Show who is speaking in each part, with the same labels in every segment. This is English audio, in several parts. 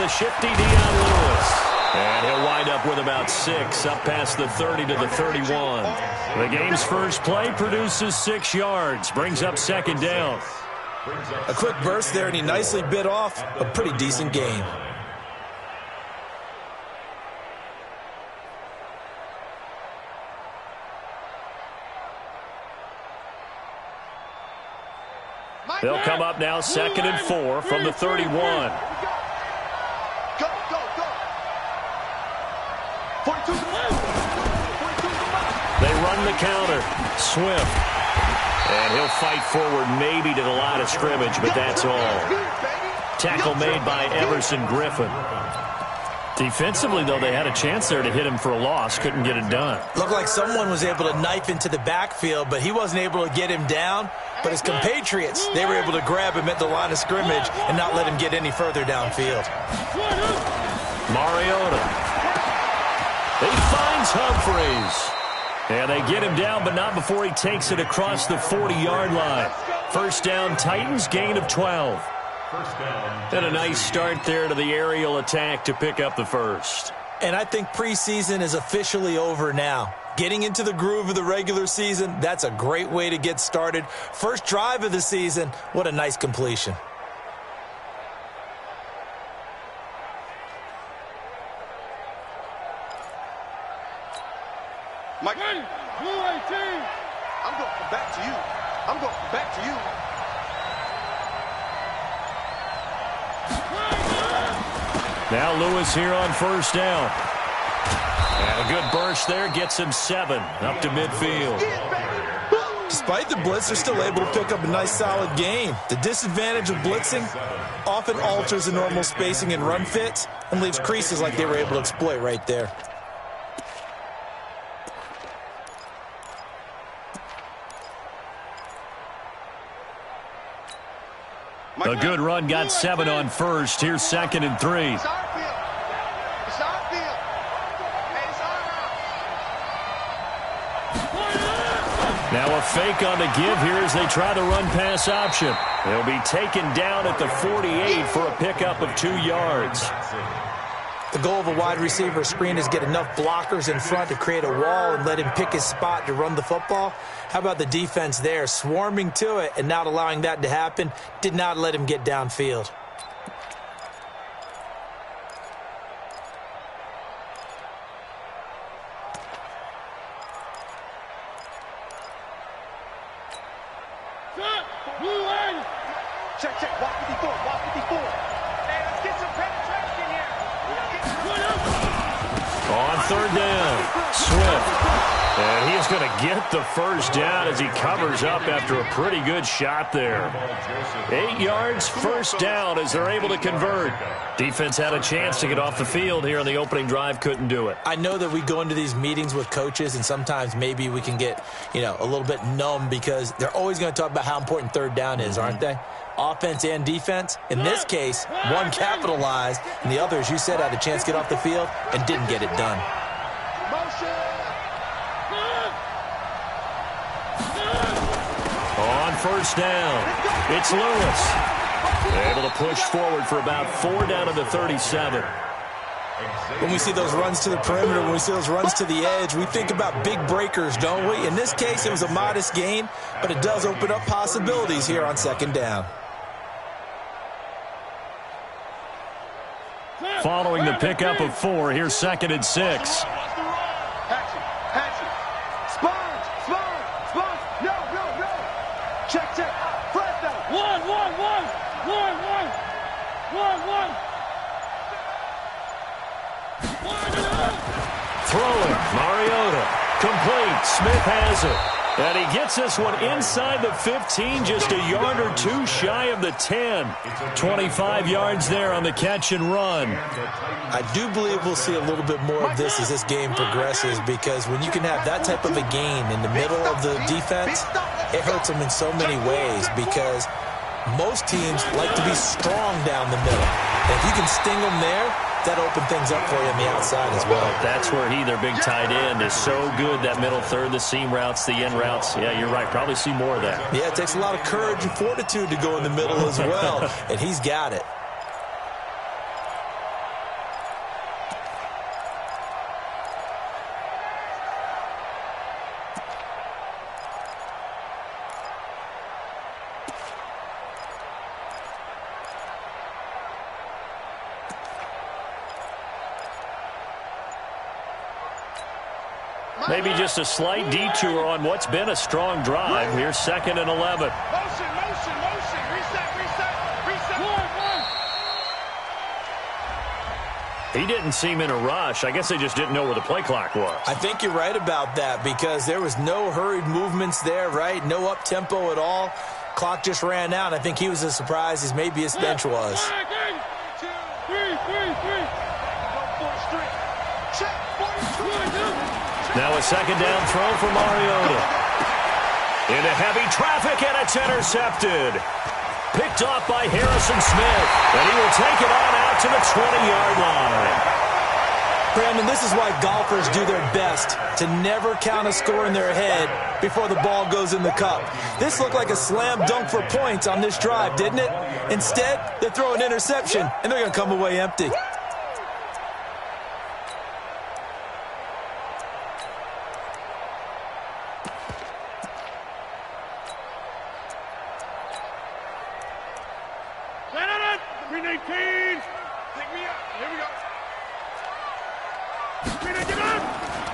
Speaker 1: the shifty Dion Lewis. And he'll wind up with about 6, up past the 30 to the 31. The game's first play produces 6 yards, brings up second down.
Speaker 2: A quick burst there, and he nicely bit off a pretty decent gain.
Speaker 1: They'll come up now 2nd and 4 from the 31.
Speaker 3: Go, go, go. 42.
Speaker 1: They run the counter. Swift. And he'll fight forward maybe to the line of scrimmage, but that's all. Tackle made by Everson Griffin. Defensively, though, they had a chance there to hit him for a loss. Couldn't get it done.
Speaker 2: Looked like someone was able to knife into the backfield, but he wasn't able to get him down. But his compatriots, they were able to grab him at the line of scrimmage and not let him get any further downfield.
Speaker 1: Mariota. He finds Humphreys. And they get him down, but not before he takes it across the 40-yard line. First down, Titans, gain of 12. And a nice start there to the aerial attack to pick up the first.
Speaker 2: And I think preseason is officially over now. Getting into the groove of the regular season, that's a great way to get started. First drive of the season, what a nice completion.
Speaker 3: Mike, I'm going back to you. I'm going back to you.
Speaker 1: Now Lewis here on first down. And a good burst there gets him 7 up to midfield.
Speaker 2: Despite the blitz, they're still able to pick up a nice solid gain. The disadvantage of blitzing often alters the normal spacing and run fits and leaves creases like they were able to exploit right there.
Speaker 1: A good run got 7 on first. Here's 2nd and 3.
Speaker 3: It's our field. It's our field. Hey, it's our house.
Speaker 1: Now a fake on the give here as they try the run pass option. They'll be taken down at the 48 for a pickup of 2 yards.
Speaker 2: The goal of a wide receiver screen is get enough blockers in front to create a wall and let him pick his spot to run the football. How about the defense there, swarming to it and not allowing that to happen? Did not let him get downfield.
Speaker 3: Check, check. Walk 54. Walk 54. Hey, let's get some penetration here.
Speaker 1: On third down, Swift. And he is going to get the first down as he covers up after a pretty good shot there. 8 yards, first down as they're able to convert. Defense had a chance to get off the field here on the opening drive, couldn't do it.
Speaker 2: I know that we go into these meetings with coaches, and sometimes maybe we can get, a little bit numb because they're always going to talk about how important third down is, aren't they? Offense and defense. In this case, one capitalized, and the other, as you said, had a chance to get off the field and didn't get it done.
Speaker 1: On first down, it's Lewis. Able to push forward for about 4 down to the 37.
Speaker 2: When we see those runs to the perimeter, when we see those runs to the edge, we think about big breakers, don't we? In this case, it was a modest gain, but it does open up possibilities here on second down.
Speaker 1: Following the pickup of 4, here's 2nd and 6.
Speaker 3: Check, check. Flat down. One.
Speaker 1: Throwing, Mariota. Complete. Smith has it. And he gets this one inside the 15, just a yard or 2 shy of the 10. 25 yards there on the catch and run.
Speaker 2: I do believe we'll see a little bit more of this as this game progresses, because when you can have that type of a gain in the middle of the defense, it hurts them in so many ways, because most teams like to be strong down the middle. And if you can sting them there, that open things up for you on the outside as well.
Speaker 1: That's where their big tight end, is so good, that middle third, the seam routes, the in routes. Yeah, you're right. Probably see more of that.
Speaker 2: Yeah, it takes a lot of courage and fortitude to go in the middle as well, and he's got it.
Speaker 1: Maybe just a slight detour on what's been a strong drive. Here's 2nd and 11.
Speaker 3: Motion. Reset.
Speaker 1: He didn't seem in a rush. I guess they just didn't know where the play clock was.
Speaker 2: I think you're right about that because there was no hurried movements there, right? No up-tempo at all. Clock just ran out. I think he was as surprised as maybe his bench was.
Speaker 3: 1, 2, 3.
Speaker 1: Now a 2nd down throw for Mariota. Into heavy traffic, and it's intercepted. Picked off by Harrison Smith, and he will take it on out to the 20-yard line.
Speaker 2: Brandon, this is why golfers do their best to never count a score in their head before the ball goes in the cup. This looked like a slam dunk for points on this drive, didn't it? Instead, they throw an interception, and they're going to come away empty.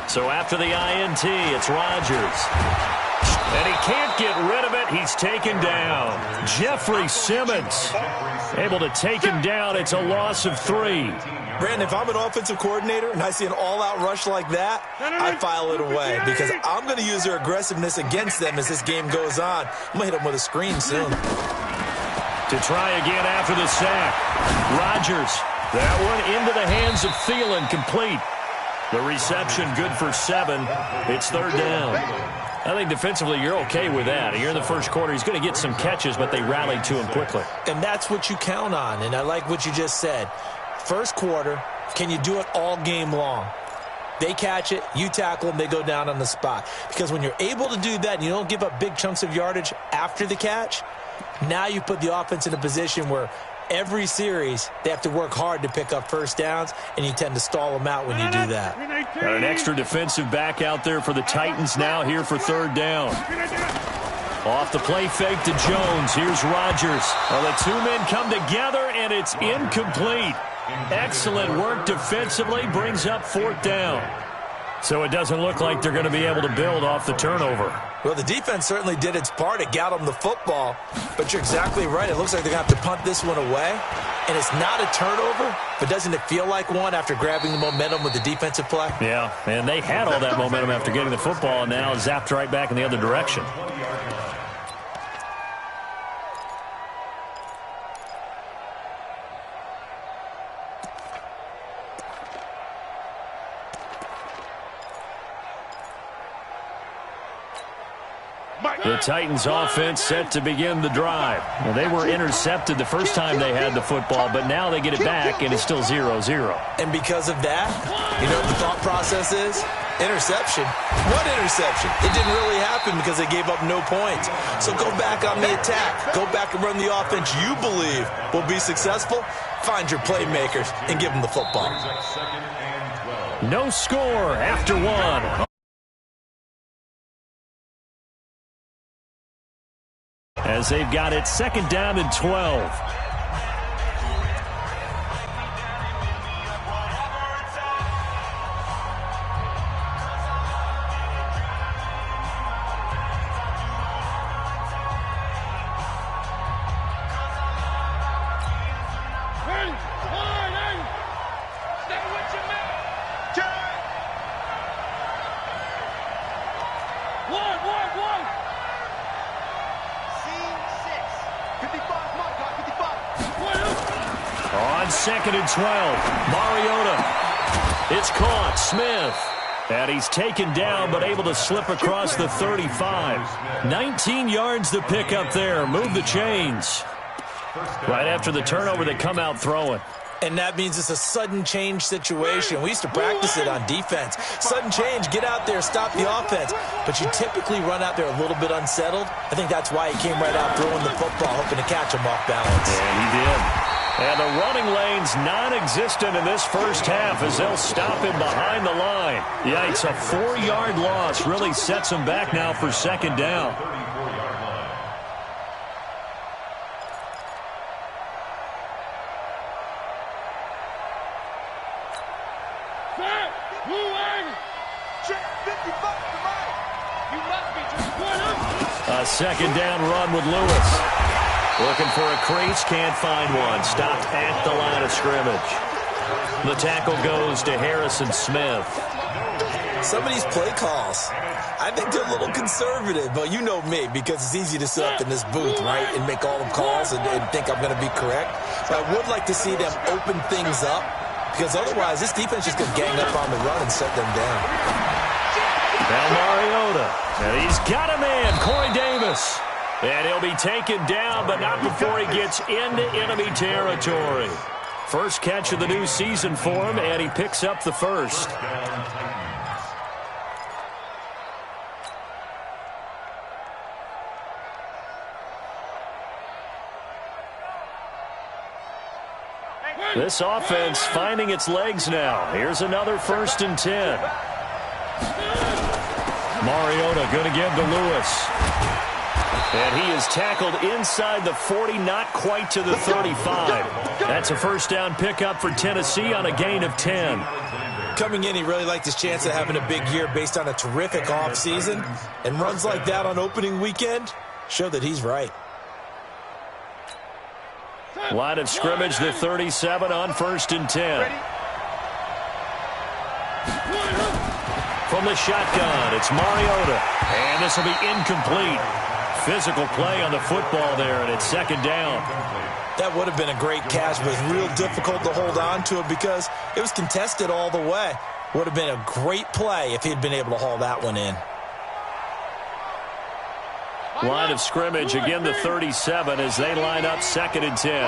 Speaker 1: So after the INT, it's Rodgers. And he can't get rid of it. He's taken down. Jeffrey Simmons able to take him down. It's a loss of 3.
Speaker 2: Brandon, if I'm an offensive coordinator and I see an all-out rush like that, I file it away because I'm going to use their aggressiveness against them as this game goes on. I'm going to hit them with a screen soon.
Speaker 1: To try again after the sack. Rodgers. That one into the hands of Thielen, complete. The reception good for 7. It's 3rd down. I think defensively you're okay with that. Here in the first quarter, he's going to get some catches, but they rallied to him quickly.
Speaker 2: And that's what you count on, and I like what you just said. First quarter, can you do it all game long? They catch it, you tackle them, they go down on the spot. Because when you're able to do that and you don't give up big chunks of yardage after the catch, now you put the offense in a position where every series, they have to work hard to pick up first downs, and you tend to stall them out when you do that.
Speaker 1: Got an extra defensive back out there for the Titans now here for 3rd down. Off the play fake to Jones. Here's Rodgers. Well, the 2 men come together, and it's incomplete. Excellent work defensively. Brings up 4th down. So it doesn't look like they're going to be able to build off the turnover.
Speaker 2: Well, the defense certainly did its part. It got them the football. But you're exactly right. It looks like they're going to have to punt this one away. And it's not a turnover, but doesn't it feel like one after grabbing the momentum with the defensive play?
Speaker 1: Yeah, and they had all that momentum after getting the football, and now zapped right back in the other direction. The Titans offense set to begin the drive. Well, they were intercepted the first time they had the football, but now they get it back, and it's still 0-0.
Speaker 2: And because of that, you know what the thought process is? Interception. What interception? It didn't really happen because they gave up no points. So go back on the attack. Go back and run the offense you believe will be successful. Find your playmakers and give them the football.
Speaker 1: No score after 1. As they've got it 2nd down and 12. On 2nd and 12, Mariota. It's caught. Smith. And he's taken down, but able to slip across the 35. 19 yards to pick up there. Move the chains. Right after the turnover, they come out throwing.
Speaker 2: And that means it's a sudden change situation. We used to practice it on defense. Sudden change, get out there, stop the offense. But you typically run out there a little bit unsettled. I think that's why he came right out throwing the football, hoping to catch him off balance.
Speaker 1: And he did. And the running lane's non-existent in this first half as they'll stop him behind the line. Yeah, it's a 4-yard loss. Really sets him back now for 2nd down. A second down run with Lewis. Looking for a crease, can't find one. Stopped at the line of scrimmage. The tackle goes to Harrison Smith.
Speaker 2: Some of these play calls, I think they're a little conservative, but you know me, because it's easy to sit up in this booth, right, and make all the calls and think I'm going to be correct. So I would like to see them open things up, because otherwise this defense is going to gang up on the run and shut them down.
Speaker 1: Now Mariota, and he's got a man, Corey Davis. And he'll be taken down, but not before he gets into enemy territory. First catch of the new season for him, and he picks up the first. This offense finding its legs now. Here's another 1st and 10. Mariota going to give to Lewis. And he is tackled inside the 40, not quite to the 35. That's a first down pickup for Tennessee on a gain of 10.
Speaker 2: Coming in, he really liked his chance of having a big year based on a terrific offseason. And runs like that on opening weekend show that he's right.
Speaker 1: Line of scrimmage, the 37 on 1st and 10. From the shotgun, it's Mariota. And this will be incomplete. Physical play on the football there, and it's 2nd down.
Speaker 2: That would have been a great catch, but it's real difficult to hold on to it because it was contested all the way. Would have been a great play if he'd been able to haul that one in.
Speaker 1: Line of scrimmage, again the 37 as they line up 2nd and 10.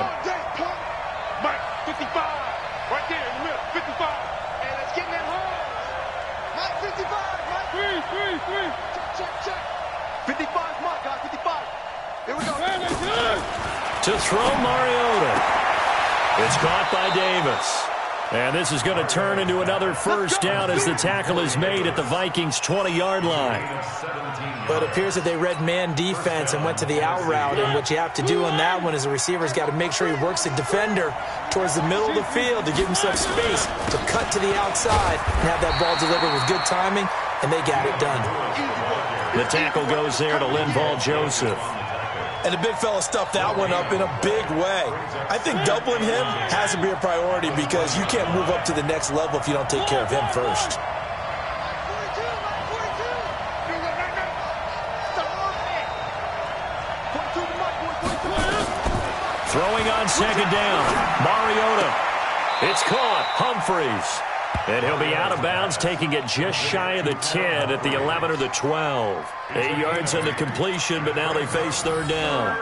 Speaker 3: Mike, 55, right there in the middle, 55. And it's getting that home. Mike, 55, Mike. 3. Check. 55's Mike, guys, 55. Here we go.
Speaker 1: To throw Mariota. It's caught by Davis. And this is going to turn into another first down as the tackle is made at the Vikings' 20-yard line.
Speaker 2: But it appears that they read man defense and went to the out route, and what you have to do on that one is the receiver's got to make sure he works the defender towards the middle of the field to give himself space to cut to the outside and have that ball delivered with good timing, and they got it done.
Speaker 1: The tackle goes there to Linval Joseph.
Speaker 2: And the big fella stuffed that one up in a big way. I think doubling him has to be a priority because you can't move up to the next level if you don't take care of him first.
Speaker 1: Throwing on 2nd down. Mariota. It's caught. Humphreys. And he'll be out of bounds, taking it just shy of the 10 at the 11 or the 12. 8 yards on the completion, but now they face 3rd down.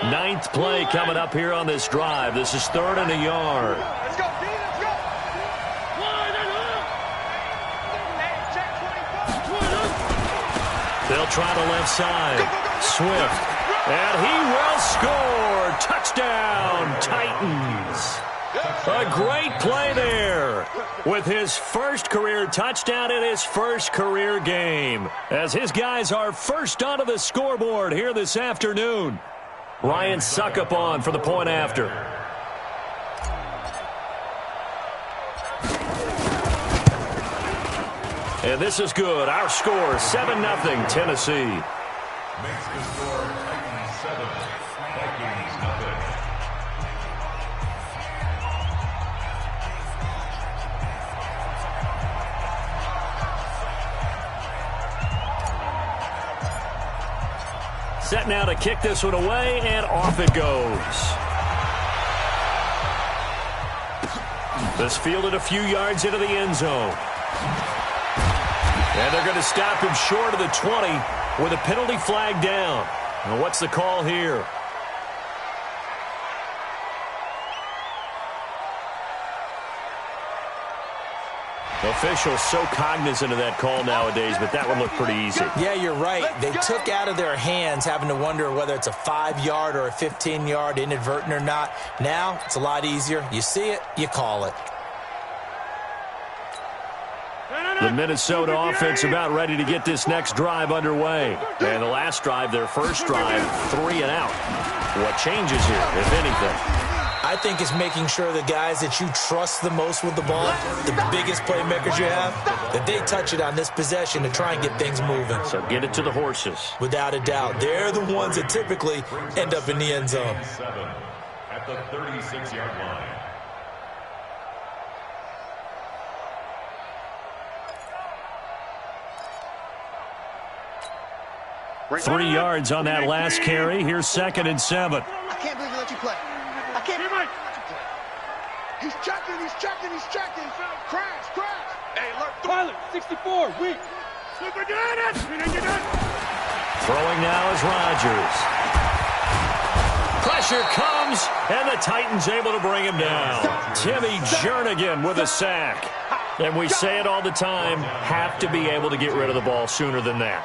Speaker 1: Ninth play coming up here on this drive. This is 3rd and a yard.
Speaker 3: Let's go, D, let's go.
Speaker 1: They'll try the left side. Swift. And he will score. Touchdown, Titans. A great play there with his first career touchdown in his first career game as his guys are first onto the scoreboard here this afternoon. Ryan Suckup on for the point after. And this is good. Our score, 7-0, Tennessee.
Speaker 4: Makes the score Titans 7, Vikings nothing.
Speaker 1: Set now to kick this one away, and off it goes. This fielded a few yards into the end zone. And they're going to stop him short of the 20 with a penalty flag down. And what's the call here? Officials so cognizant of that call nowadays, but that would look pretty easy.
Speaker 2: Yeah, you're right. They took out of their hands having to wonder whether it's a 5-yard or a 15-yard, inadvertent or not. Now, it's a lot easier. You see it, you call it.
Speaker 1: The Minnesota offense about ready to get this next drive underway. And the last drive, their first drive, 3 and out. What changes here, if anything?
Speaker 2: I think it's making sure the guys that you trust the most with the ball, the biggest playmakers you have, that they touch it on this possession to try and get things moving.
Speaker 1: So get it to the horses.
Speaker 2: Without a doubt. They're the ones that typically end up in the end zone.
Speaker 4: 7 at the 36-yard line.
Speaker 1: 3 yards on that last carry. Here's 2nd and 7.
Speaker 3: I can't believe he let you play. I can't believe he let you play. He's checking, he's checking, he's checking. Crash, crash. Hey, look. Pilot, 64, weak.
Speaker 1: Throwing now is Rodgers. Pressure comes, and the Titans able to bring him down. Timmy Jernigan with a sack. And we say it all the time, have to be able to get rid of the ball sooner than that.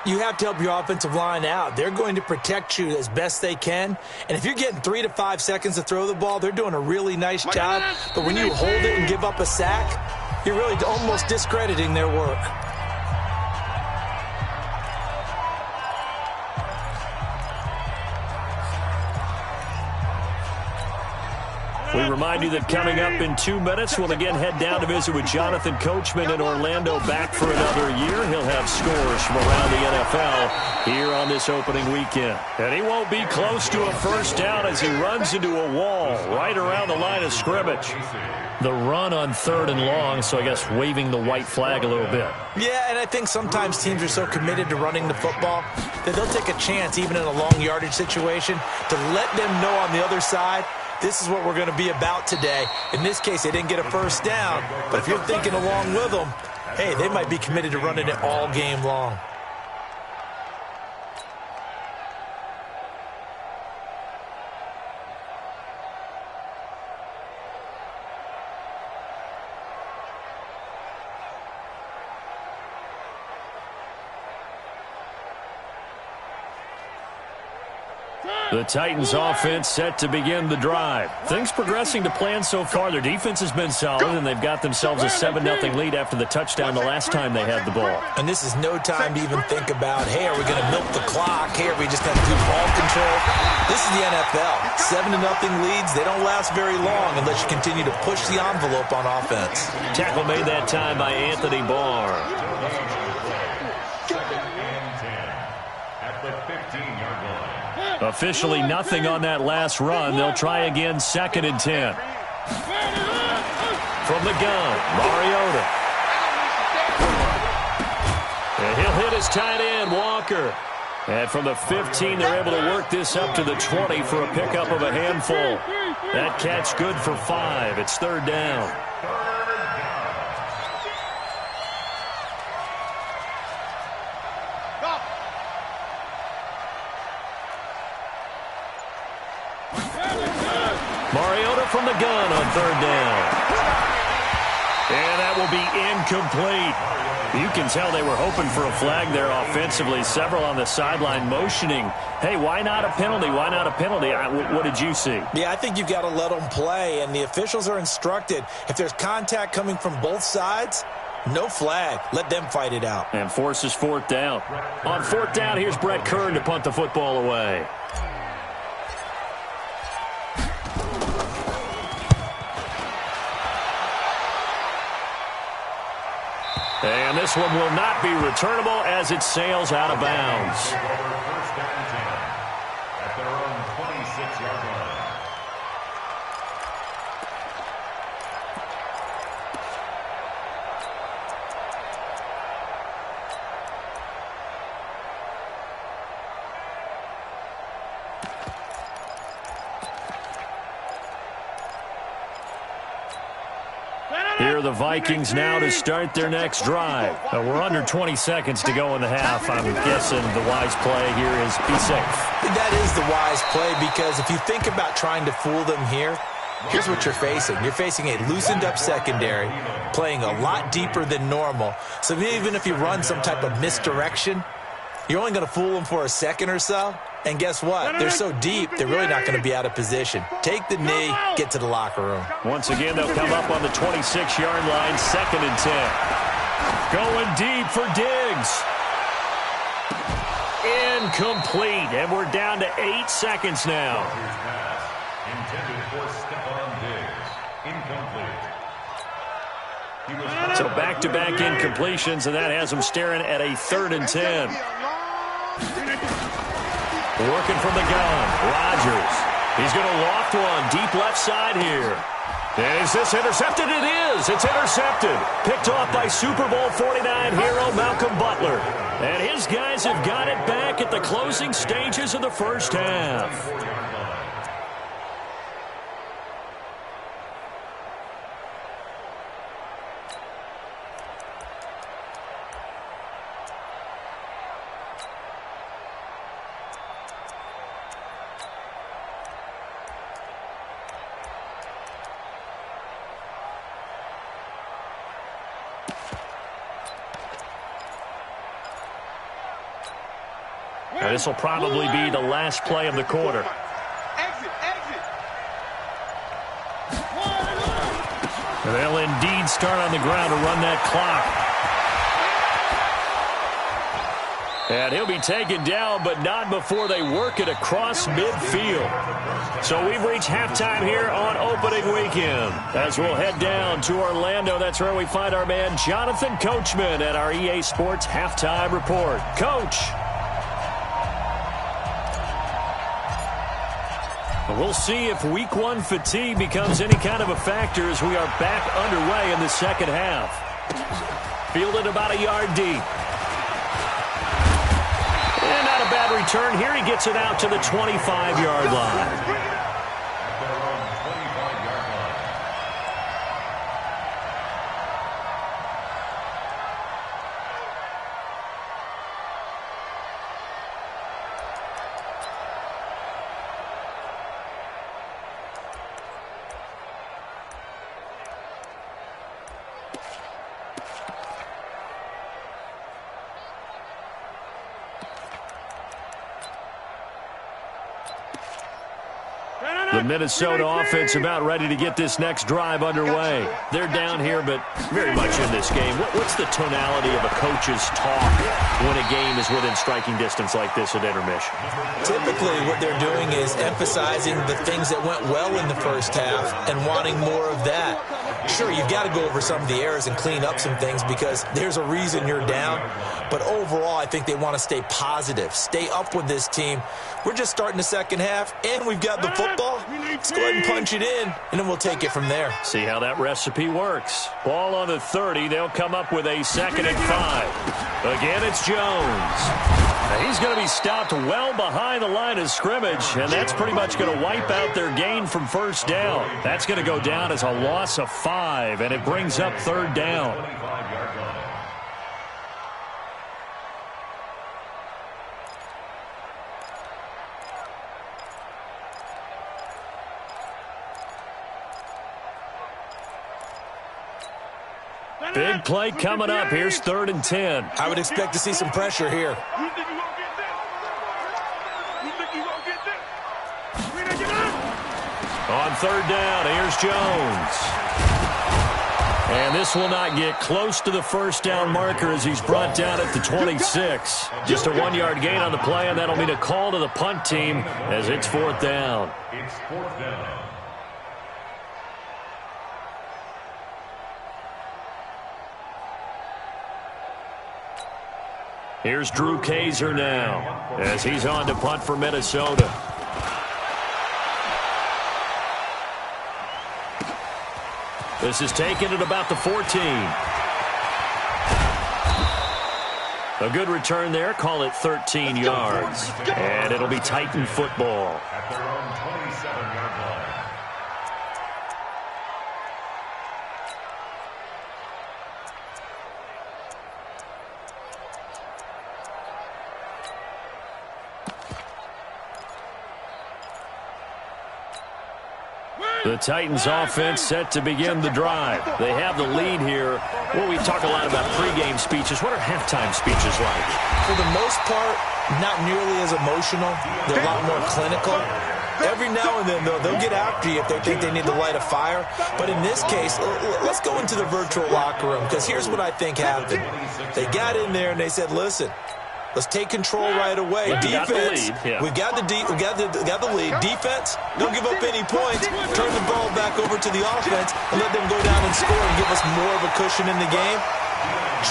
Speaker 2: You have to help your offensive line out. They're going to protect you as best they can. And if you're getting 3 to 5 seconds to throw the ball, they're doing a really nice job. But when you hold it and give up a sack, you're really almost discrediting their work.
Speaker 1: We remind you that coming up in 2 minutes, we'll again head down to visit with Jonathan Coachman in Orlando, back for another year. He'll have scores from around the NFL here on this opening weekend. And he won't be close to a first down as he runs into a wall right around the line of scrimmage. The run on 3rd and long, so I guess waving the white flag a little bit.
Speaker 2: Yeah, and I think sometimes teams are so committed to running the football that they'll take a chance, even in a long yardage situation, to let them know on the other side, this is what we're going to be about today. In this case, they didn't get a first down. But if you're thinking along with them, hey, they might be committed to running it all game long.
Speaker 1: The Titans offense set to begin the drive. Things progressing to plan so far. Their defense has been solid, and they've got themselves a 7-0 lead after the touchdown the last time they had the ball.
Speaker 2: And this is no time to even think about, hey, are we going to milk the clock? Hey, are we just going to do ball control? This is the NFL. 7-0 leads, they don't last very long unless you continue to push the envelope on offense.
Speaker 1: Tackle made that time by Anthony Barr. Officially nothing on that last run. They'll try again, 2nd and 10. From the gun, Mariota. And he'll hit his tight end, Walker. And from the 15, they're able to work this up to the 20 for a pickup of a handful. That catch good for 5. It's 3rd down. Mariota from the gun on 3rd down. And that will be incomplete. You can tell they were hoping for a flag there offensively. Several on the sideline motioning, hey, why not a penalty? Why not a penalty? What did you see?
Speaker 2: Yeah, I think you've got to let them play, and the officials are instructed. If there's contact coming from both sides, no flag. Let them fight it out.
Speaker 1: And forces 4th down. On 4th down, here's Brett Kern to punt the football away. And this one will not be returnable as it sails out of bounds.
Speaker 4: First down and 10 at their own 26-yard line.
Speaker 1: Here are the Vikings now to start their next drive. We're under 20 seconds to go in the half. I'm guessing the wise play here is be safe.
Speaker 2: That is the wise play, because if you think about trying to fool them here, here's what you're facing. You're facing a loosened up secondary, playing a lot deeper than normal. So even if you run some type of misdirection, you're only going to fool them for a second or so. And guess what? They're so deep, they're really not going to be out of position. Take the knee, get to the locker room.
Speaker 1: Once again, they'll come up on the 26-yard line, 2nd and 10. Going deep for Diggs. Incomplete, and we're down to 8 seconds now.
Speaker 4: Intended for Stephon Diggs. Incomplete.
Speaker 1: So back-to-back incompletions, and that has him staring at a 3rd and 10. Working from the gun, Rodgers. He's going to loft one deep left side here. And is this intercepted? It is. It's intercepted. Picked off by Super Bowl 49 hero Malcolm Butler. And his guys have got it back at the closing stages of the first half. Now, this will probably be the last play of the quarter. And they'll indeed start on the ground to run that clock. And he'll be taken down, but not before they work it across midfield. So we've reached halftime here on opening weekend. As we'll head down to Orlando, that's where we find our man Jonathan Coachman at our EA Sports Halftime Report. Coach. We'll see if Week 1 fatigue becomes any kind of a factor as we are back underway in the second half. Fielded about a yard deep. And not a bad return here. He gets it out to the 25-yard line. The Minnesota offense about ready to get this next drive underway. They're down here, but very much in this game. What's the tonality of a coach's talk when a game is within striking distance like this at intermission?
Speaker 2: Typically, what they're doing is emphasizing the things that went well in the first half and wanting more of that. Sure, you've got to go over some of the errors and clean up some things because there's a reason you're down. But overall, I think they want to stay positive, stay up with this team. We're just starting the second half, and we've got the football. Let's go ahead and punch it in, and then we'll take it from there.
Speaker 1: See how that recipe works. Ball on the 30. They'll come up with a 2nd and 5. Again, it's Jones. Now he's going to be stopped well behind the line of scrimmage, and that's pretty much going to wipe out their gain from first down. That's going to go down as a loss of 5, and it brings up 3rd down. Big play coming up. Here's 3rd and 10.
Speaker 2: I would expect to see some pressure here.
Speaker 1: On 3rd down, here's Jones. And this will not get close to the first down marker as he's brought down at the 26. Just a 1-yard gain on the play, and that'll mean a call to the punt team as it's 4th down.
Speaker 4: It's 4th down.
Speaker 1: Here's Drew Kaiser now as he's on to punt for Minnesota. This is taken at about the 14. A good return there. Call it 13 yards. And it'll be Titan football.
Speaker 4: At their own 27-yard line.
Speaker 1: The Titans offense set to begin the drive. They have the lead here. Well, we talk a lot about pregame speeches. What are halftime speeches like?
Speaker 2: For the most part, not nearly as emotional. They're a lot more clinical. Every now and then, though, they'll get after you if they think they need to light a fire. But in this case, let's go into the virtual locker room, because here's what I think happened. They got in there and they said, listen, let's take control right away. Defense, we got the lead. Defense, don't give up any points. Turn the ball back over to the offense and let them go down and score and give us more of a cushion in the game.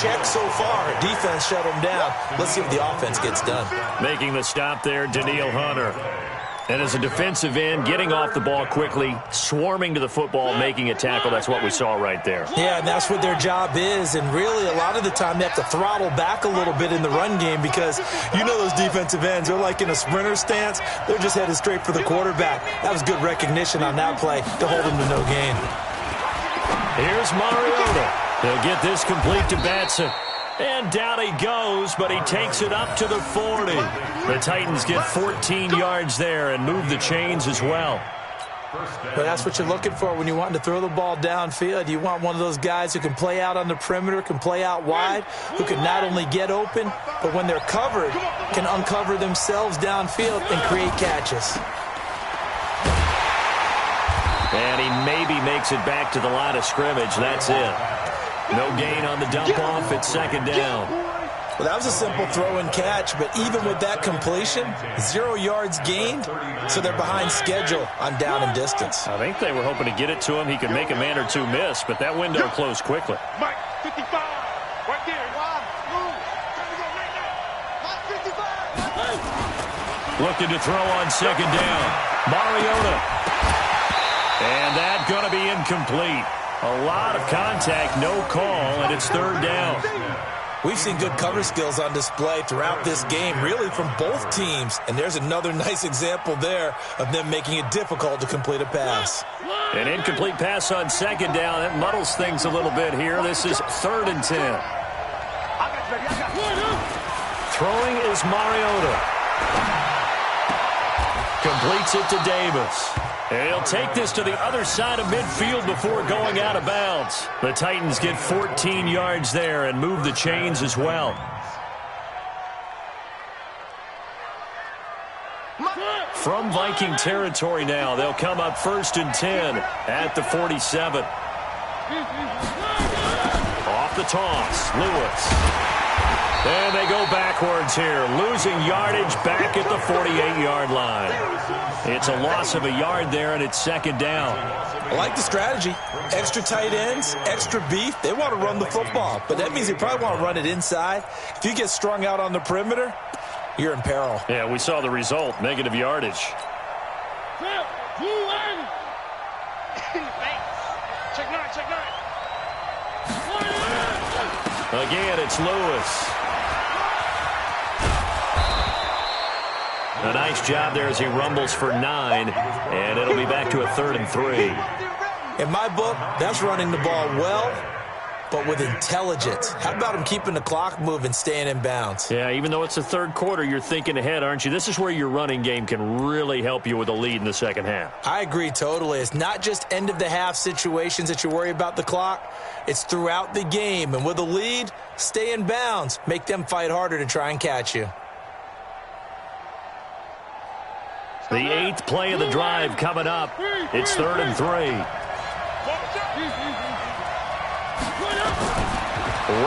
Speaker 2: Check so far. Defense shut them down. Let's see if the offense gets done.
Speaker 1: Making the stop there, Daniil Hunter. And as a defensive end, getting off the ball quickly, swarming to the football, making a tackle, that's what we saw right there.
Speaker 2: Yeah, and that's what their job is. And really, a lot of the time, they have to throttle back a little bit in the run game because you know those defensive ends, they're like in a sprinter stance. They're just headed straight for the quarterback. That was good recognition on that play to hold him to no gain.
Speaker 1: Here's Mariota. He'll get this complete to Batson. And down he goes, but he takes it up to the 40. The Titans get 14 yards there and move the chains as well.
Speaker 2: But that's what you're looking for when you want to throw the ball downfield. You want one of those guys who can play out on the perimeter, can play out wide, who can not only get open, but when they're covered, can uncover themselves downfield and create catches.
Speaker 1: And he maybe makes it back to the line of scrimmage. That's it. No gain on the dump-off. It's second down.
Speaker 2: Well, that was a simple throw and catch, but even with that completion, 0 yards gained, so they're behind schedule on down and distance.
Speaker 1: I think they were hoping to get it to him. He could make a man or two miss, but that window closed quickly.
Speaker 3: Mike, 55, right there.
Speaker 1: Looking to throw on second down. Mariota. And that's going to be incomplete. A lot of contact, no call, and it's third down.
Speaker 2: We've seen good cover skills on display throughout this game, really from both teams. And there's another nice example there of them making it difficult to complete a pass.
Speaker 1: An incomplete pass on second down. That muddles things a little bit here. This is 3rd and 10. Throwing is Mariota. Completes it to Davis. And he'll take this to the other side of midfield before going out of bounds. The Titans get 14 yards there and move the chains as well. From Viking territory now, they'll come up 1st and 10 at the 47. Off the toss, Lewis. And they go backwards here, losing yardage back at the 48-yard line. It's a loss of a yard there, and it's second down.
Speaker 2: I like the strategy. Extra tight ends, extra beef. They want to run the football, but that means they probably want to run it inside. If you get strung out on the perimeter, you're in peril.
Speaker 1: Yeah, we saw the result, negative yardage. Again, it's Lewis. A nice job there as he rumbles for 9, and it'll be back to a 3rd and 3.
Speaker 2: In my book, that's running the ball well, but with intelligence. How about him keeping the clock moving, staying in bounds?
Speaker 1: Yeah, even though it's the third quarter, you're thinking ahead, aren't you? This is where your running game can really help you with a lead in the second half.
Speaker 2: I agree totally. It's not just end-of-the-half situations that you worry about the clock. It's throughout the game. And with a lead, stay in bounds. Make them fight harder to try and catch you.
Speaker 1: The 8th play of the drive coming up. It's 3rd and 3.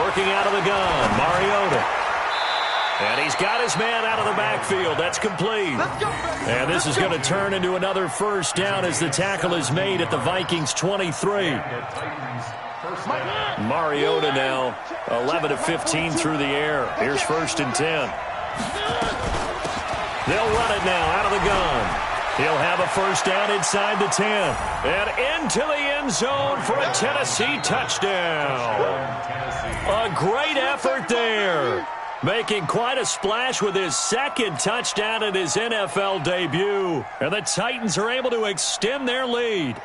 Speaker 1: Working out of the gun, Mariota. And he's got his man out of the backfield. That's complete. And this is going to turn into another first down as the tackle is made at the Vikings 23. Mariota now 11 of 15 through the air. Here's 1st and 10. They'll run it now out of the gun. He'll have a first down inside the 10. And into the end zone for a Tennessee touchdown. A great effort there. Making quite a splash with his 2nd touchdown in his NFL debut. And the Titans are able to extend their lead.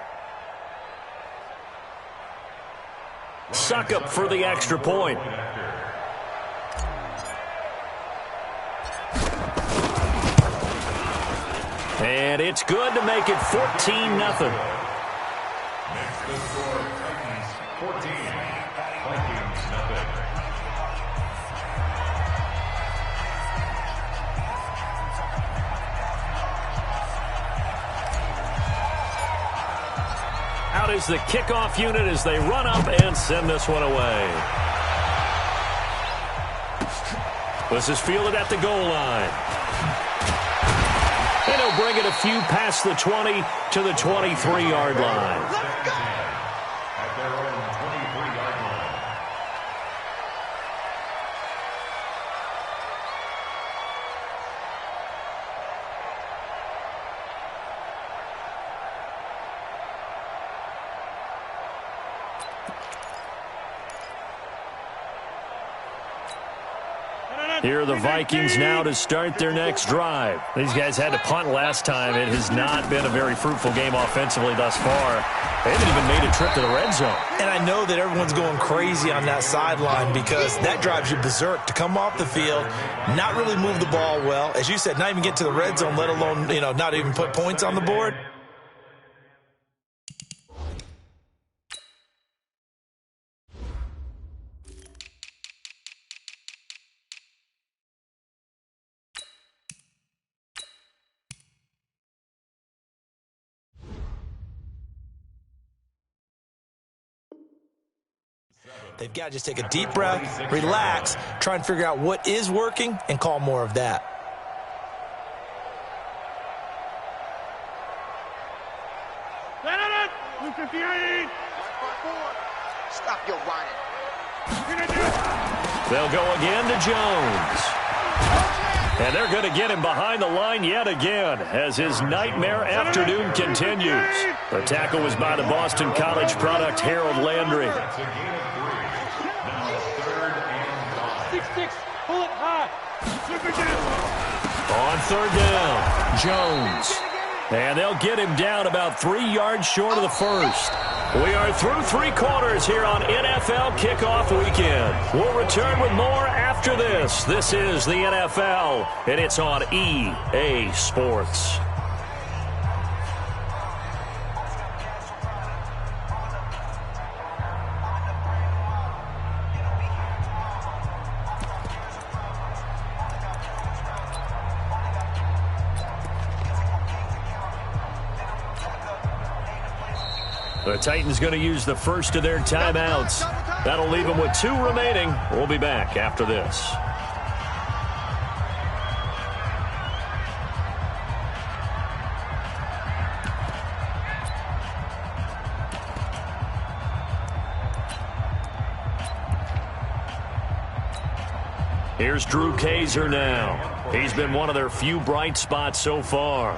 Speaker 1: Succop for the extra point. And it's good to make it 14-0.
Speaker 4: The score, Titans 14, Vikings nothing.
Speaker 1: Out is the kickoff unit as they run up and send this one away. This is fielded at the goal line. And he'll bring it a few past the 20 to the 23-yard line.
Speaker 4: At their own 23-yard line.
Speaker 1: Here are the Vikings now to start their next drive. These guys had to punt last time. It has not been a very fruitful game offensively thus far. They haven't even made a trip to the red zone.
Speaker 2: And I know that everyone's going crazy on that sideline because that drives you berserk to come off the field, not really move the ball well. As you said, not even get to the red zone, let alone, not even put points on the board. They've got to just take a deep breath, relax, try and figure out what is working, and call more of that.
Speaker 3: Stop your whining.
Speaker 1: They'll go again to Jones. And they're going to get him behind the line yet again as his nightmare afternoon continues. The tackle was by the Boston College product, Harold Landry.
Speaker 3: Pull it high.
Speaker 1: On third down, Jones. And they'll get him down about 3 yards short of the first. We are through 3 quarters here on NFL Kickoff Weekend. We'll return with more after this. This is the NFL, and it's on EA Sports. The Titans going to use the first of their timeouts. That'll leave them with 2 remaining. We'll be back after this. Here's Drew Kaiser now. He's been one of their few bright spots so far.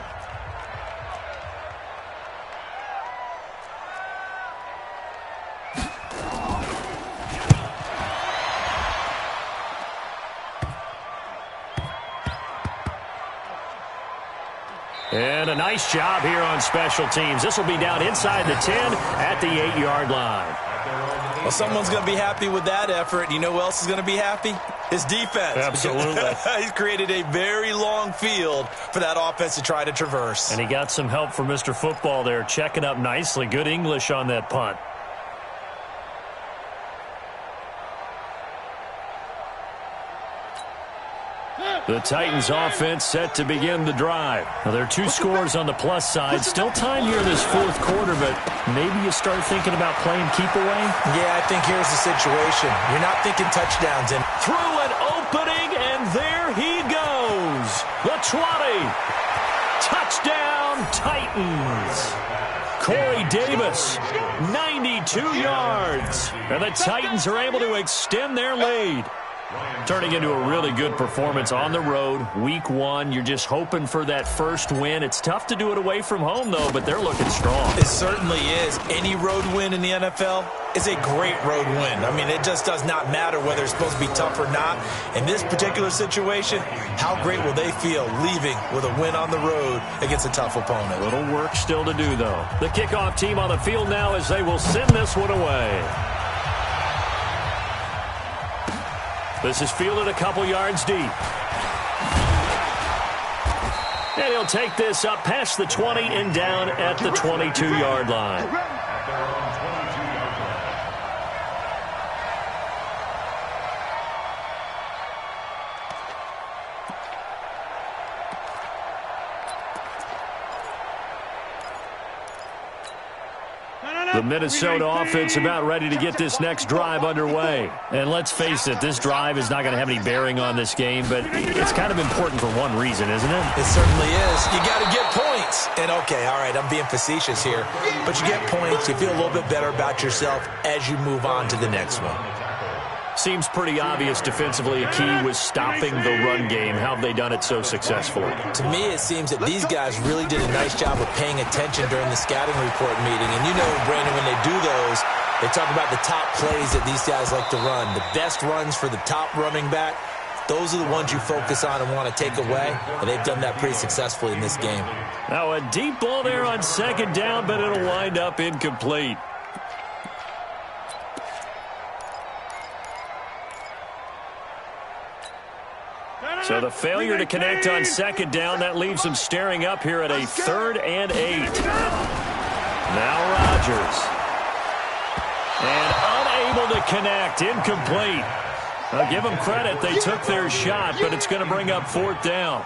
Speaker 1: And a nice job here on special teams. This will be down inside the 10 at the 8-yard line.
Speaker 2: Well, someone's going to be happy with that effort. You know who else is going to be happy? His defense.
Speaker 1: Absolutely.
Speaker 2: He's created a very long field for that offense to try to traverse.
Speaker 1: And he got some help from Mr. Football there, checking up nicely. Good English on that punt. The Titans offense set to begin the drive. Now, there are 2 scores on the plus side. Still time here in this 4th quarter, but maybe you start thinking about playing keep away?
Speaker 2: Yeah, I think here's the situation. You're not thinking touchdowns. And
Speaker 1: through an opening, and there he goes. The 20. Touchdown, Titans. Corey Davis, 92 yards. And the Titans are able to extend their lead. Turning into a really good performance on the road. Week 1, you're just hoping for that first win. It's tough to do it away from home, though, but they're looking strong.
Speaker 2: It certainly is. Any road win in the NFL is a great road win. I mean, it just does not matter whether it's supposed to be tough or not. In this particular situation, how great will they feel leaving with a win on the road against a tough opponent?
Speaker 1: A little work still to do, though. The kickoff team on the field now as they will send this one away. This is fielded a couple yards deep. And he'll take this up past the 20 and down at the 22-yard line. The Minnesota offense about ready to get this next drive underway. And let's face it, this drive is not going to have any bearing on this game, but it's kind of important for one reason, isn't it?
Speaker 2: It certainly is. You got to get points. And, okay, all right, I'm being facetious here, but you get points, you feel a little bit better about yourself as you move on to the next one.
Speaker 1: Seems pretty obvious defensively a key was stopping the run game. How have they done it so successfully?
Speaker 2: To me, it seems that these guys really did a nice job of paying attention during the scouting report meeting. And you know, Brandon, when they do those, they talk about the top plays that these guys like to run. The best runs for the top running back, those are the ones you focus on and want to take away. And they've done that pretty successfully in this game.
Speaker 1: Now a deep ball there on second down, but it'll wind up incomplete. So the failure to connect on second down, that leaves them staring up here at a 3rd and 8. Now Rodgers. And unable to connect, incomplete. I'll give them credit, they took their shot, but it's going to bring up 4th down.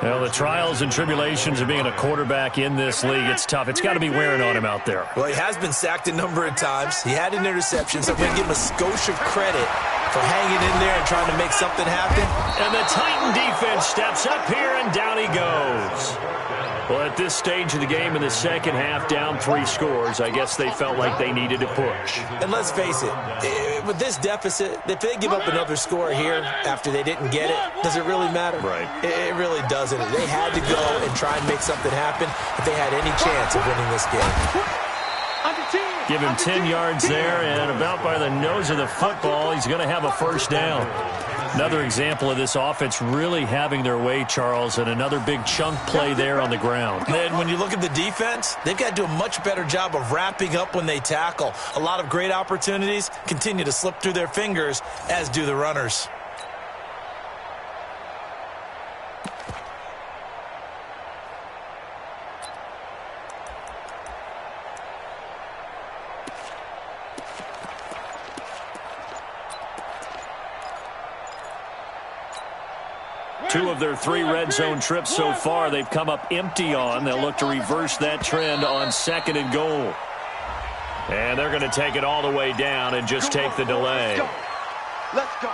Speaker 1: Well, the trials and tribulations of being a quarterback in this league, it's tough. It's got to be wearing on him out there.
Speaker 2: Well, he has been sacked a number of times. He had an interception, so I'm going to give him a skosh of credit for hanging in there and trying to make something happen.
Speaker 1: And the Titan defense steps up here, and down he goes. Well, at this stage of the game in the second half, down 3 scores, I guess they felt like they needed to push.
Speaker 2: And let's face it, with this deficit, if they give up another score here after they didn't get it, does it really matter?
Speaker 1: Right.
Speaker 2: It really doesn't. They had to go and try and make something happen if they had any chance of winning this game.
Speaker 1: Give him 10 yards there, and about by the nose of the football, he's going to have a 1st down. Another example of this offense really having their way, Charles, and another big chunk play there on the ground.
Speaker 2: And when you look at the defense, they've got to do a much better job of wrapping up when they tackle. A lot of great opportunities continue to slip through their fingers, as do the runners.
Speaker 1: Two of their 3 red zone trips so far, they've come up empty on. They'll look to reverse that trend on 2nd and goal. And they're going to take it all the way down and just take the delay.
Speaker 3: Let's go.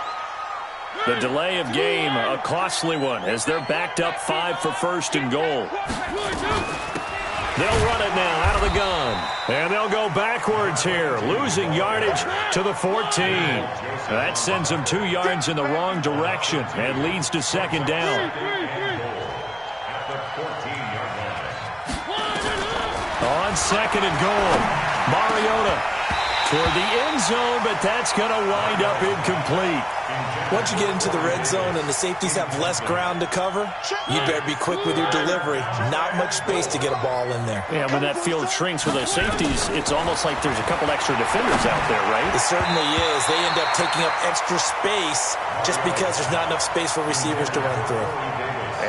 Speaker 1: The delay of game, a costly one, as they're backed up 5 for 1st and goal. They'll run it now out of the gun. And they'll go backwards here, losing yardage to the 14. That sends them 2 yards in the wrong direction and leads to 2nd down. On 2nd and goal, Mariota toward the end zone, but that's going to wind up incomplete.
Speaker 2: Once you get into the red zone and the safeties have less ground to cover, you better be quick with your delivery. Not much space to get a ball in there.
Speaker 1: Yeah, when that field shrinks with those safeties, it's almost like there's a couple extra defenders out there, right?
Speaker 2: It certainly is. They end up taking up extra space just because there's not enough space for receivers to run through.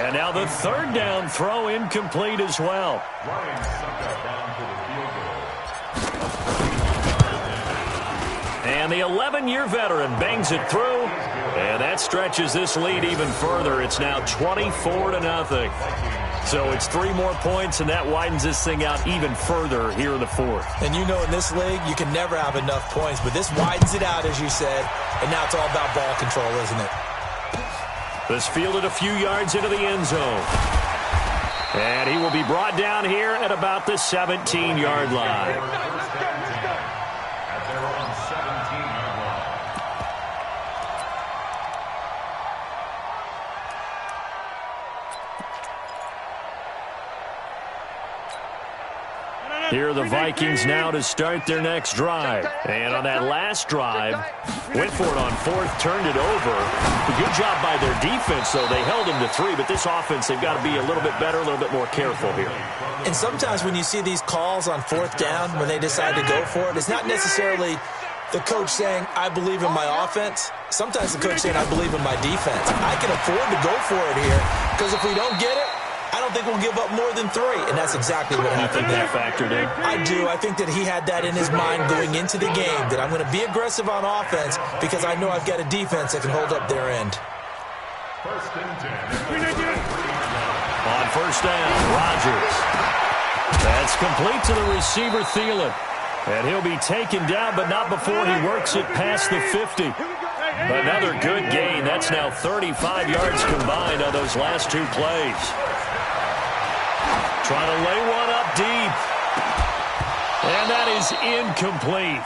Speaker 1: And now the 3rd down throw incomplete as well. And the 11-year veteran bangs it through, and that stretches this lead even further. It's now 24-0. So it's 3 more points, and that widens this thing out even further here in the 4th.
Speaker 2: And you know in this league, you can never have enough points, but this widens it out, as you said, and now it's all about ball control, isn't it?
Speaker 1: This fielded a few yards into the end zone. And he will be brought down here at about the 17-yard line. Here are the Vikings now to start their next drive. And on that last drive, went for it on 4th, turned it over. A good job by their defense, though. They held them to 3, but this offense, they've got to be a little bit better, a little bit more careful here.
Speaker 2: And sometimes when you see these calls on 4th down, when they decide to go for it, it's not necessarily the coach saying, I believe in my offense. Sometimes the coach saying, I believe in my defense. I can afford to go for it here, because if we don't get it, I don't think we'll give up more than 3, and that's exactly what happened there.
Speaker 1: You think that factored in?
Speaker 2: I do. I think that he had that in his mind going into the game, that I'm going to be aggressive on offense because I know I've got a defense that can hold up their end.
Speaker 1: On 1st down, Rodgers. That's complete to the receiver, Thielen. And he'll be taken down, but not before he works it past the 50. Another good gain. That's now 35 yards combined on those last two plays. Trying to lay one up deep. And that is incomplete.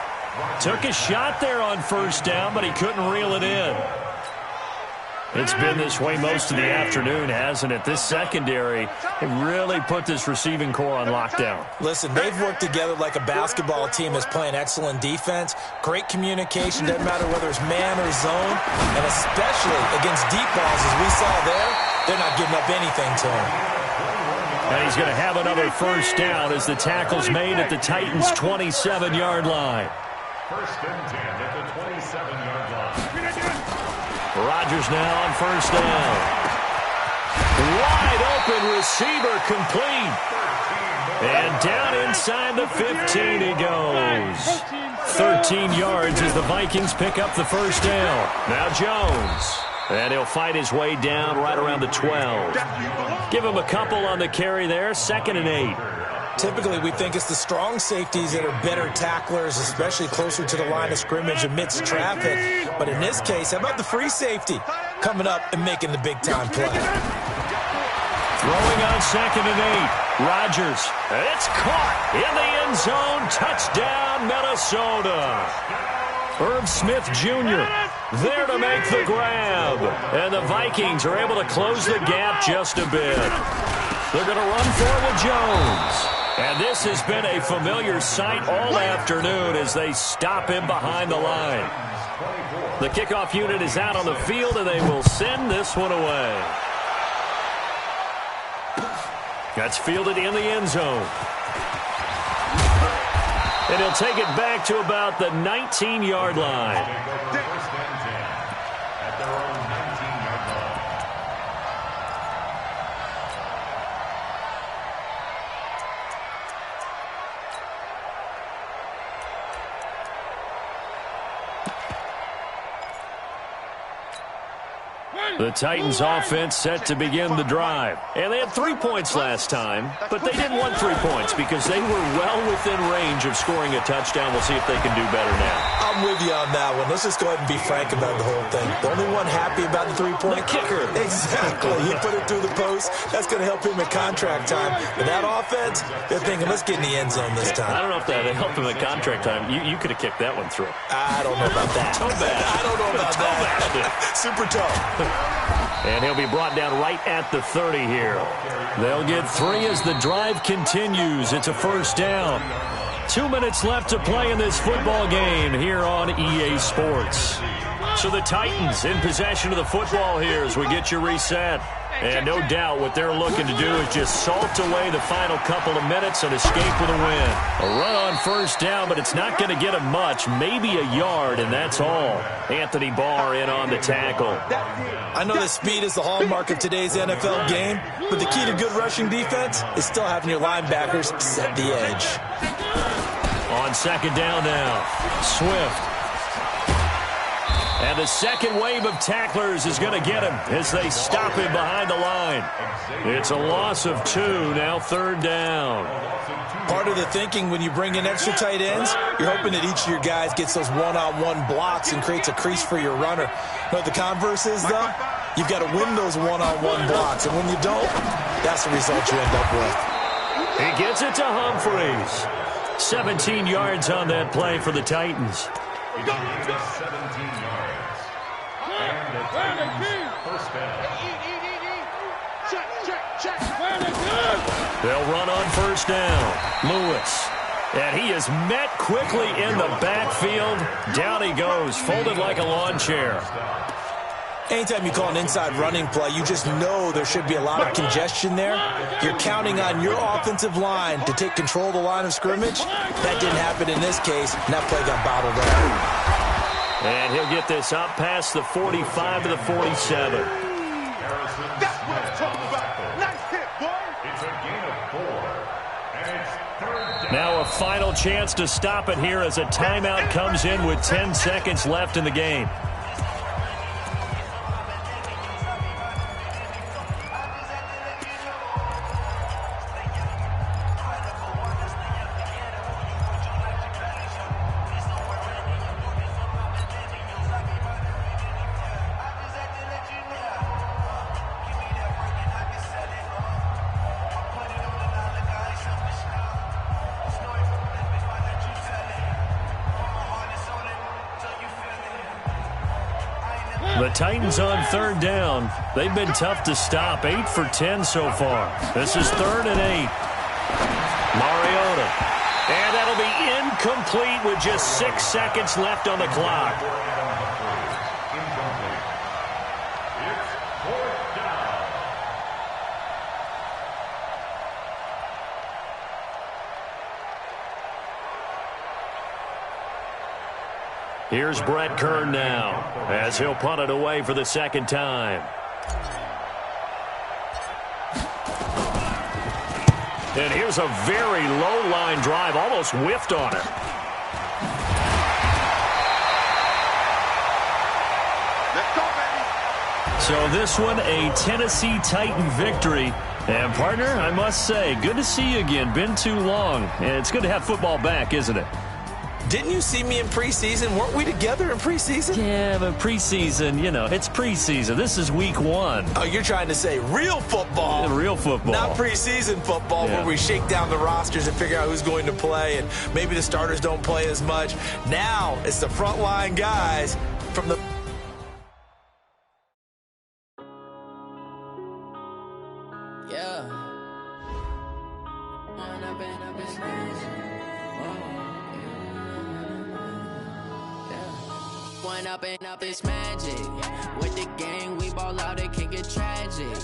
Speaker 1: Took a shot there on first down, but he couldn't reel it in. It's been this way most of the afternoon, hasn't it? This secondary really put this receiving core on lockdown.
Speaker 2: Listen, they've worked together like a basketball team that's playing excellent defense. Great communication, doesn't matter whether it's man or zone. And especially against deep balls, as we saw there, they're not giving up anything to him.
Speaker 1: And he's going to have another first down as the tackle's made at the Titans' 27-yard line.
Speaker 4: First and 10 at the 27-yard line.
Speaker 1: Rodgers now on first down. Wide open receiver complete. And down inside the 15 he goes. 13 yards as the Vikings pick up the first down. Now Jones. And he'll fight his way down right around the 12. Give him a couple on the carry there. 2nd and 8.
Speaker 2: Typically, we think it's the strong safeties that are better tacklers, especially closer to the line of scrimmage amidst traffic. But in this case, how about the free safety coming up and making the big-time play?
Speaker 1: Throwing on 2nd and 8. Rodgers. It's caught in the end zone. Touchdown, Minnesota. Herb Smith Jr. there to make the grab. And the Vikings are able to close the gap just a bit. They're going to run for it with Jones. And this has been a familiar sight all afternoon as they stop him behind the line. The kickoff unit is out on the field, and they will send this one away. That's fielded in the end zone. And he'll take it back to about the 19-yard line.
Speaker 4: First and 10 at their own 19-yard line.
Speaker 1: The Titans offense set to begin the drive. And they had 3 points last time, but they didn't want 3 points because they were well within range of scoring a touchdown. We'll see if they can do better now.
Speaker 2: I'm with you on that one. Let's just go ahead and be frank about the whole thing. The only one happy about the 3-point
Speaker 1: kicker.
Speaker 2: Exactly. He put it through the post. That's going to help him in contract time. But that offense, they're thinking, let's get in the end zone this time.
Speaker 1: I don't know if that helped him at contract time. You could have kicked that one through.
Speaker 2: I don't know about that.
Speaker 1: Toe bad.
Speaker 2: I don't know about that. Super toe.
Speaker 1: And he'll be brought down right at the 30 here. They'll get 3 as the drive continues. It's a first down. 2 minutes left to play in this football game here on EA Sports. So the Titans in possession of the football here as we get you reset. And no doubt what they're looking to do is just salt away the final couple of minutes and escape with a win. A run on first down, but it's not going to get him much. Maybe a yard, and that's all. Anthony Barr in on the tackle.
Speaker 2: I know that speed is the hallmark of today's NFL game, but the key to good rushing defense is still having your linebackers set the edge.
Speaker 1: On second down now, Swift. And the second wave of tacklers is going to get him as they stop him behind the line. It's a loss of 2, now third down.
Speaker 2: Part of the thinking when you bring in extra tight ends, you're hoping that each of your guys gets those one-on-one blocks and creates a crease for your runner. But the converse is, though, you've got to win those one-on-one blocks. And when you don't, that's the result you end up with.
Speaker 1: He gets it to Humphreys. 17 yards on that play for the Titans.
Speaker 4: 17 yards. And the Titans first down.
Speaker 1: They'll run on first down. Lewis. And he is met quickly in the backfield. Down he goes, folded like a lawn chair.
Speaker 2: Anytime you call an inside running play, you just know there should be a lot of congestion there. You're counting on your offensive line to take control of the line of scrimmage. That didn't happen in this case, and that play got bottled up.
Speaker 1: And he'll get this up past the 45 to the 47.
Speaker 3: That's what I'm talking about. Nice hit, boy.
Speaker 4: It's a gain of 4. And it's third down.
Speaker 1: Now a final chance to stop it here as a timeout comes in with 10 seconds left in the game. The Titans on third down. They've been tough to stop. 8 for 10 so far. This is 3rd and 8. Mariota. And that'll be incomplete with just 6 seconds left on the clock. Here's Brett Kern now as he'll punt it away for the second time. And here's a very low line drive, almost whiffed on it.
Speaker 3: Let's go, baby.
Speaker 1: So this one, a Tennessee Titan victory. And partner, I must say, good to see you again. Been too long. And it's good to have football back, isn't it?
Speaker 2: Didn't you see me in preseason? Weren't we together in preseason?
Speaker 1: Yeah, but preseason, you know, it's preseason. This is week 1.
Speaker 2: Oh, you're trying to say real football.
Speaker 1: Yeah, real football.
Speaker 2: Not preseason football where we shake down the rosters and figure out who's going to play, and maybe the starters don't play as much. Now it's the frontline guys from the...
Speaker 5: Yeah. One up and up is magic. With the gang, we ball out, it can get tragic.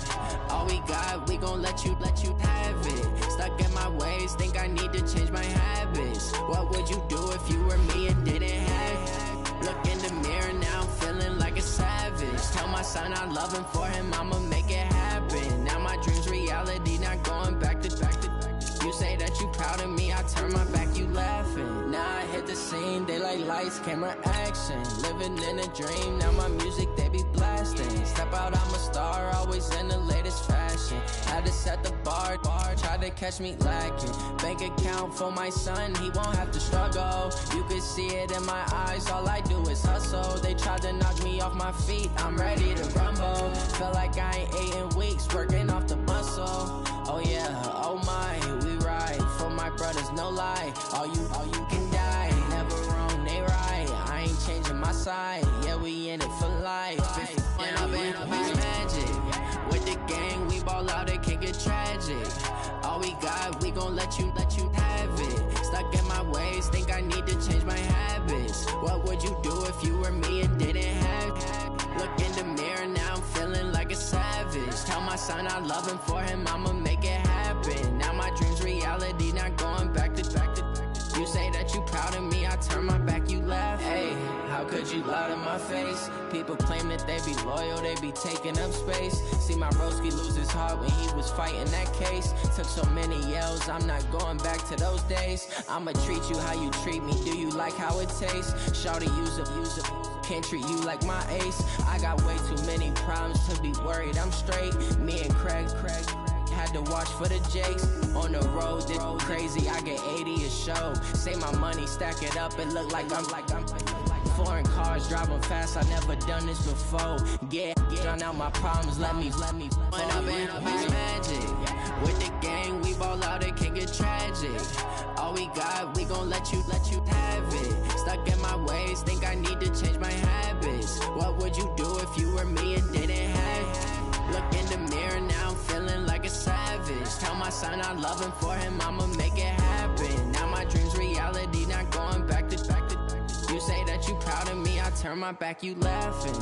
Speaker 5: All we got, we gon' let you have it. Stuck in my ways, think I need to change my habits. What would you do if you were me and didn't have it? Look in the mirror now, I'm feeling like a savage. Tell my son I love him, for him I'ma make it happen. Now my dream's reality, not going back to. You say that you proud of me, I turn my back, you laughing. Now I hit the scene, they like lights, camera, action. Living in a dream, now my music, they be blasting. Step out, I'm a star, always in the latest fashion. Had to set the bar, try to catch me lacking. Bank account for my son, he won't have to struggle. You can see it in my eyes, all I do is hustle. They tried to knock me off my feet, I'm ready to rumble. Feel like I ain't ate in weeks, working off the muscle. Oh yeah, oh my, we ride for my brothers, no lie. All you can die, never wrong, they right. I ain't changing my side, yeah, we in it for life. When up and up is magic. With the gang, we ball out, it can get tragic. All we got, we gon' let you have it. Stuck in my ways, think I need to change my habits. What would you do if you were me and didn't have it? Look in the mirror, now I'm feeling like a savage. Tell my son I love him, for him I'ma make it happen. Now my dream's reality, not going back to. You say that you proud of me, I turn my back, you laugh. Hey, how could you lie to my face? People claim that they be loyal, they be taking up space. See my broski lose his heart when he was fighting that case. Took so many yells, I'm not going back to those days. I'ma treat you how you treat me, do you like how it tastes? Shawty, use up, can't treat you like my ace. I got way too many problems to be worried, I'm straight. Me and Craig had to watch for the Jakes. On the road, this crazy, I get 80 a show. Say my money, stack it up, it look like I'm foreign cars, driving fast, I never done this before. Yeah, drown out my problems, let me. When up and up is magic. With the gang, we ball out, it can get tragic. All we got, we gon' let you have it. Stuck in my ways, think I need to change my habits. What would you do if you were me and didn't have it? Look in the mirror, now I'm feeling like a savage. Tell my son I love him, for him I'ma make it happen. Now my dream's reality, not going back to. You say that you proud of me, I turn my back, you laughing.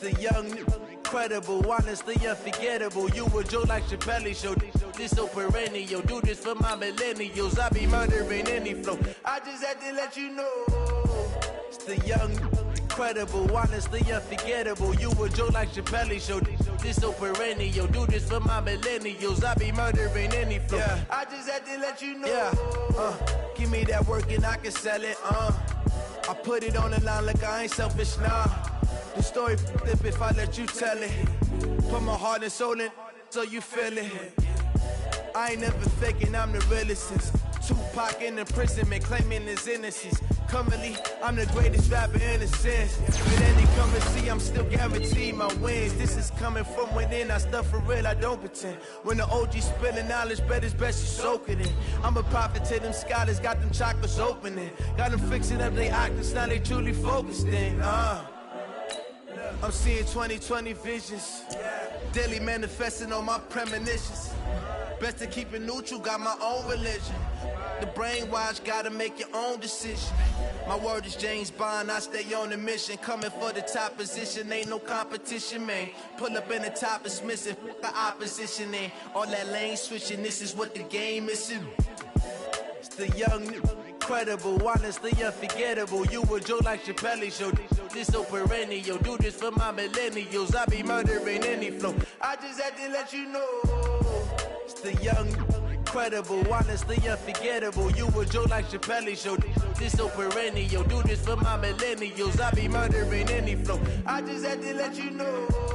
Speaker 6: The young, incredible, honestly unforgettable. You a Joe like Chappelle show. This so perennial. Do this for my millennials. I be murdering any flow. I just had to let you know. It's the young, incredible, honestly unforgettable. You a Joe like Chappelle show. This so perennial. Do this for my millennials. I be murdering any flow. Yeah. I just had to let you know. Yeah. Give me that work and I can sell it. I put it on the line like I ain't selfish, nah. The story flip if I let you tell it. Put my heart and soul in so you feel it. I ain't never faking, I'm the realest since Tupac in imprisonment, claiming his innocence. Currently, I'm the greatest rapper in a sense. But any come and see, I'm still guaranteed my wins. This is coming from within, I stuff for real, I don't pretend. When the OG spilling knowledge, bet it's best you soak it in. I'm a prophet to them scholars, got them chakras opening. Got them fixing up their octaves, now they truly focused in. I'm seeing 2020 visions, daily manifesting on my premonitions. Best to keep it neutral, got my own religion. The brainwash, gotta make your own decision. My word is James Bond, I stay on the mission. Coming for the top position, ain't no competition, man. Pull up in the top is missing, the opposition in. All that lane switching, this is what the game is. It's the young, incredible, honestly unforgettable. You a Joe like Chappelle show, this so perennial. Do this for my millennials, I be murdering any flow. I just had to let you know. It's the young, incredible, honestly unforgettable. You a Joe like Chappelle show, this so perennial. Do this for my millennials, I be murdering any flow. I just had to let you know.